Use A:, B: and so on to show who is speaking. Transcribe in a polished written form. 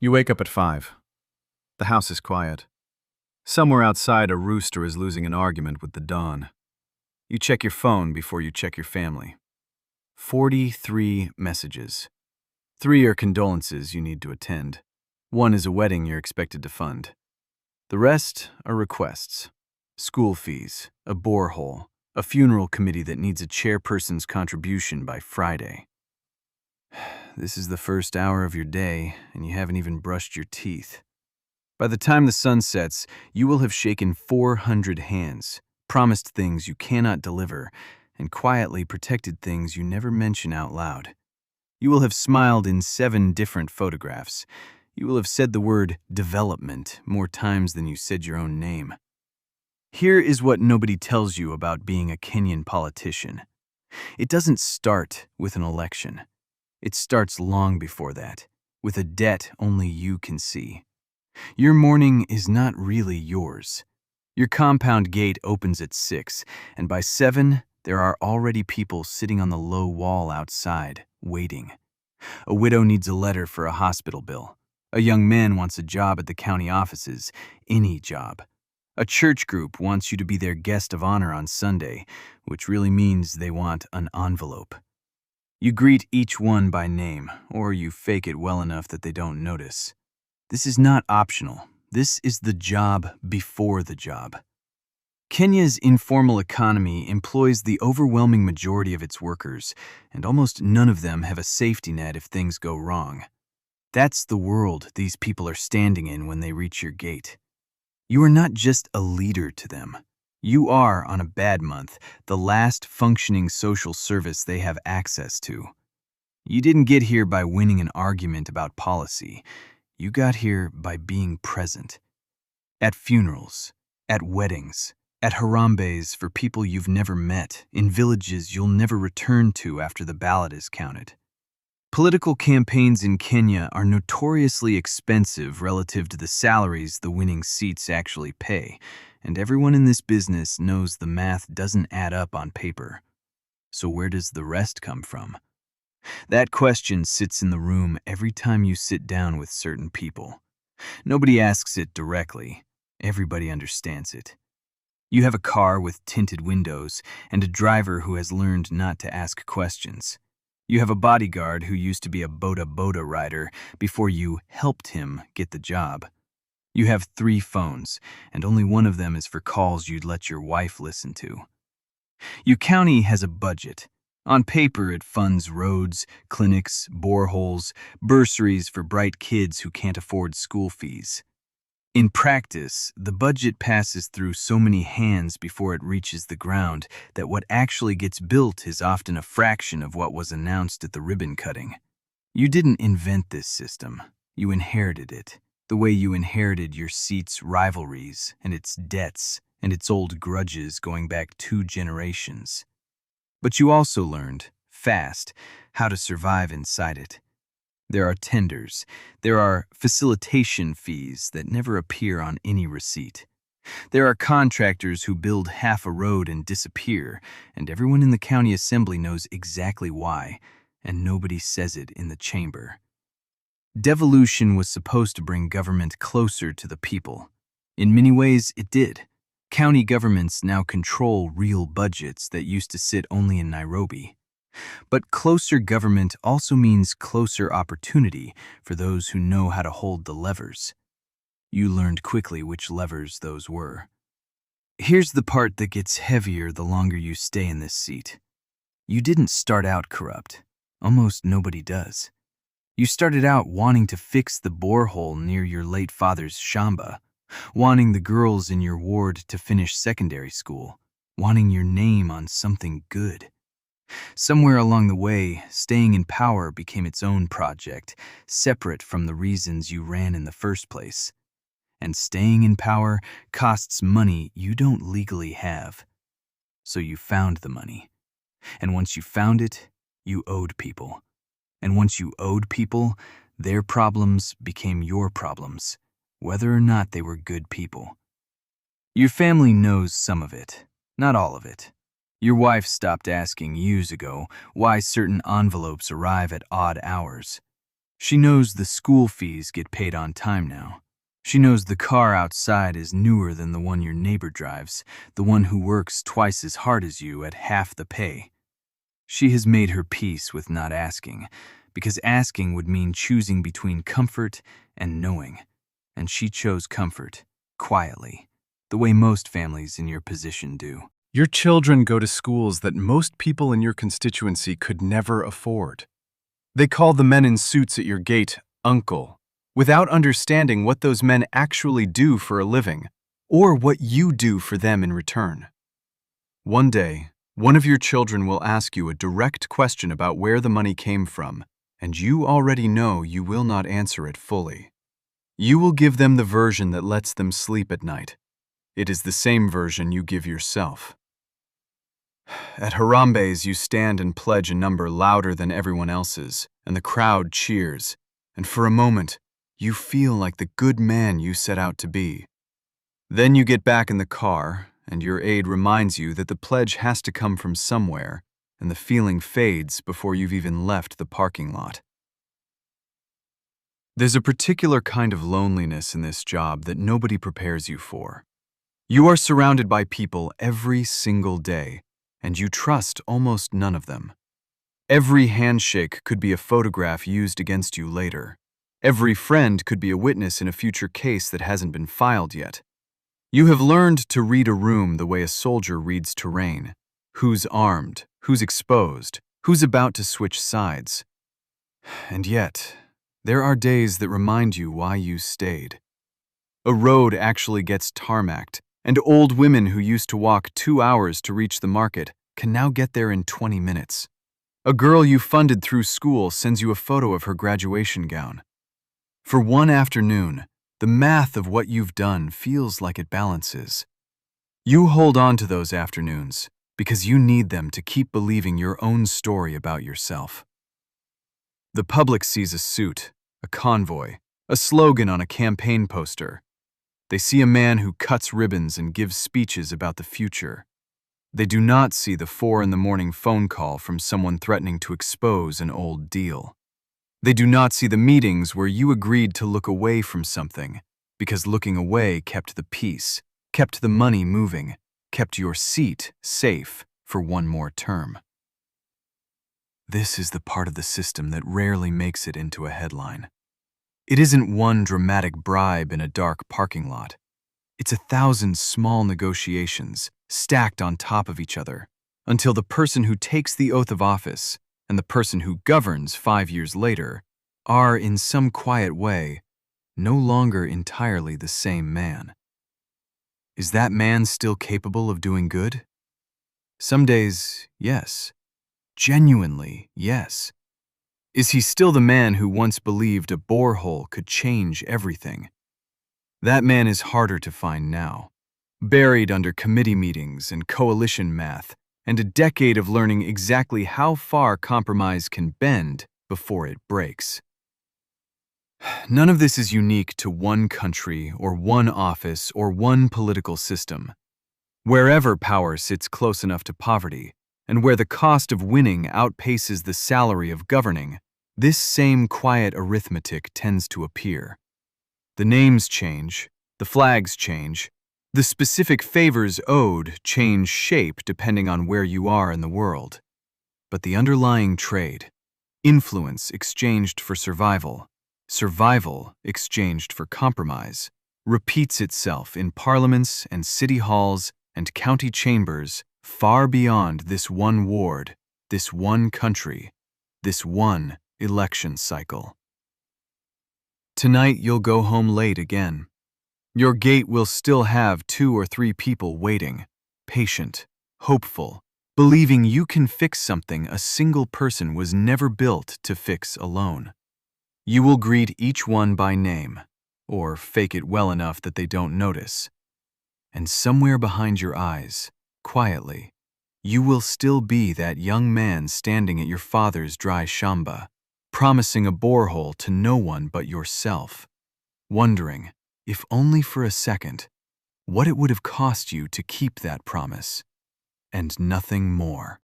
A: You wake up at 5. The house is quiet. Somewhere outside, a rooster is losing an argument with the dawn. You check your phone before you check your family. 43 messages. 3 are condolences you need to attend. 1 is a wedding you're expected to fund. The rest are requests. School fees, a borehole, a funeral committee that needs a chairperson's contribution by Friday. This is the first hour of your day, and you haven't even brushed your teeth. By the time the sun sets, you will have shaken 400 hands, promised things you cannot deliver, and quietly protected things you never mention out loud. You will have smiled in 7 different photographs. You will have said the word development more times than you said your own name. Here is what nobody tells you about being a Kenyan politician. It doesn't start with an election. It starts long before that, with a debt only you can see. Your morning is not really yours. Your compound gate opens at 6, and by 7, there are already people sitting on the low wall outside, waiting. A widow needs a letter for a hospital bill. A young man wants a job at the county offices, any job. A church group wants you to be their guest of honor on Sunday, which really means they want an envelope. You greet each one by name, or you fake it well enough that they don't notice. This is not optional. This is the job before the job. Kenya's informal economy employs the overwhelming majority of its workers, and almost none of them have a safety net if things go wrong. That's the world these people are standing in when they reach your gate. You are not just a leader to them. You are, on a bad month, the last functioning social service they have access to. You didn't get here by winning an argument about policy. You got here by being present. At funerals, at weddings, at harambees for people you've never met, in villages you'll never return to after the ballot is counted. Political campaigns in Kenya are notoriously expensive relative to the salaries the winning seats actually pay, and everyone in this business knows the math doesn't add up on paper. So where does the rest come from? That question sits in the room every time you sit down with certain people. Nobody asks it directly. Everybody understands it. You have a car with tinted windows and a driver who has learned not to ask questions. You have a bodyguard who used to be a boda rider before you helped him get the job. You have 3 phones, and only one of them is for calls you'd let your wife listen to. Your county has a budget. On paper, it funds roads, clinics, boreholes, bursaries for bright kids who can't afford school fees. In practice, the budget passes through so many hands before it reaches the ground that what actually gets built is often a fraction of what was announced at the ribbon cutting. You didn't invent this system. You inherited it, the way you inherited your seat's rivalries and its debts and its old grudges going back 2 generations. But you also learned, fast, how to survive inside it. There are tenders. There are facilitation fees that never appear on any receipt. There are contractors who build half a road and disappear, and everyone in the county assembly knows exactly why, and nobody says it in the chamber. Devolution was supposed to bring government closer to the people. In many ways, it did. County governments now control real budgets that used to sit only in Nairobi. But closer government also means closer opportunity for those who know how to hold the levers. You learned quickly which levers those were. Here's the part that gets heavier the longer you stay in this seat. You didn't start out corrupt. Almost nobody does. You started out wanting to fix the borehole near your late father's shamba, wanting the girls in your ward to finish secondary school, wanting your name on something good. Somewhere along the way, staying in power became its own project, separate from the reasons you ran in the first place. And staying in power costs money you don't legally have. So you found the money. And once you found it, you owed people. And once you owed people, their problems became your problems, whether or not they were good people. Your family knows some of it, not all of it. Your wife stopped asking years ago why certain envelopes arrive at odd hours. She knows the school fees get paid on time now. She knows the car outside is newer than the one your neighbor drives, the one who works twice as hard as you at half the pay. She has made her peace with not asking, because asking would mean choosing between comfort and knowing. And she chose comfort, quietly, the way most families in your position do.
B: Your children go to schools that most people in your constituency could never afford. They call the men in suits at your gate uncle, without understanding what those men actually do for a living, or what you do for them in return. One day, one of your children will ask you a direct question about where the money came from, and you already know you will not answer it fully. You will give them the version that lets them sleep at night. It is the same version you give yourself. At harambees, you stand and pledge a number louder than everyone else's, and the crowd cheers, and for a moment, you feel like the good man you set out to be. Then you get back in the car, and your aide reminds you that the pledge has to come from somewhere, and the feeling fades before you've even left the parking lot. There's a particular kind of loneliness in this job that nobody prepares you for. You are surrounded by people every single day, and you trust almost none of them. Every handshake could be a photograph used against you later. Every friend could be a witness in a future case that hasn't been filed yet. You have learned to read a room the way a soldier reads terrain. Who's armed, who's exposed, who's about to switch sides. And yet, there are days that remind you why you stayed. A road actually gets tarmacked, and old women who used to walk 2 hours to reach the market can now get there in 20 minutes. A girl you funded through school sends you a photo of her graduation gown. For one afternoon, the math of what you've done feels like it balances. You hold on to those afternoons because you need them to keep believing your own story about yourself. The public sees a suit, a convoy, a slogan on a campaign poster. They see a man who cuts ribbons and gives speeches about the future. They do not see the 4 a.m. phone call from someone threatening to expose an old deal. They do not see the meetings where you agreed to look away from something, because looking away kept the peace, kept the money moving, kept your seat safe for one more term. This is the part of the system that rarely makes it into a headline. It isn't one dramatic bribe in a dark parking lot. It's 1,000 small negotiations stacked on top of each other until the person who takes the oath of office and the person who governs 5 years later are, in some quiet way, no longer entirely the same man. Is that man still capable of doing good? Some days, yes. Genuinely, yes. Is he still the man who once believed a borehole could change everything? That man is harder to find now, buried under committee meetings and coalition math, and a decade of learning exactly how far compromise can bend before it breaks. None of this is unique to one country or one office or one political system. Wherever power sits close enough to poverty, and where the cost of winning outpaces the salary of governing, this same quiet arithmetic tends to appear. The names change, the flags change, the specific favors owed change shape depending on where you are in the world. But the underlying trade, influence exchanged for survival, survival exchanged for compromise, repeats itself in parliaments and city halls and county chambers far beyond this one ward, this one country, this one election cycle. Tonight you'll go home late again. Your gate will still have 2 or 3 people waiting, patient, hopeful, believing you can fix something a single person was never built to fix alone. You will greet each one by name, or fake it well enough that they don't notice. And somewhere behind your eyes, quietly, you will still be that young man standing at your father's dry shamba, promising a borehole to no one but yourself, wondering, if only for a second, what it would have cost you to keep that promise, and nothing more.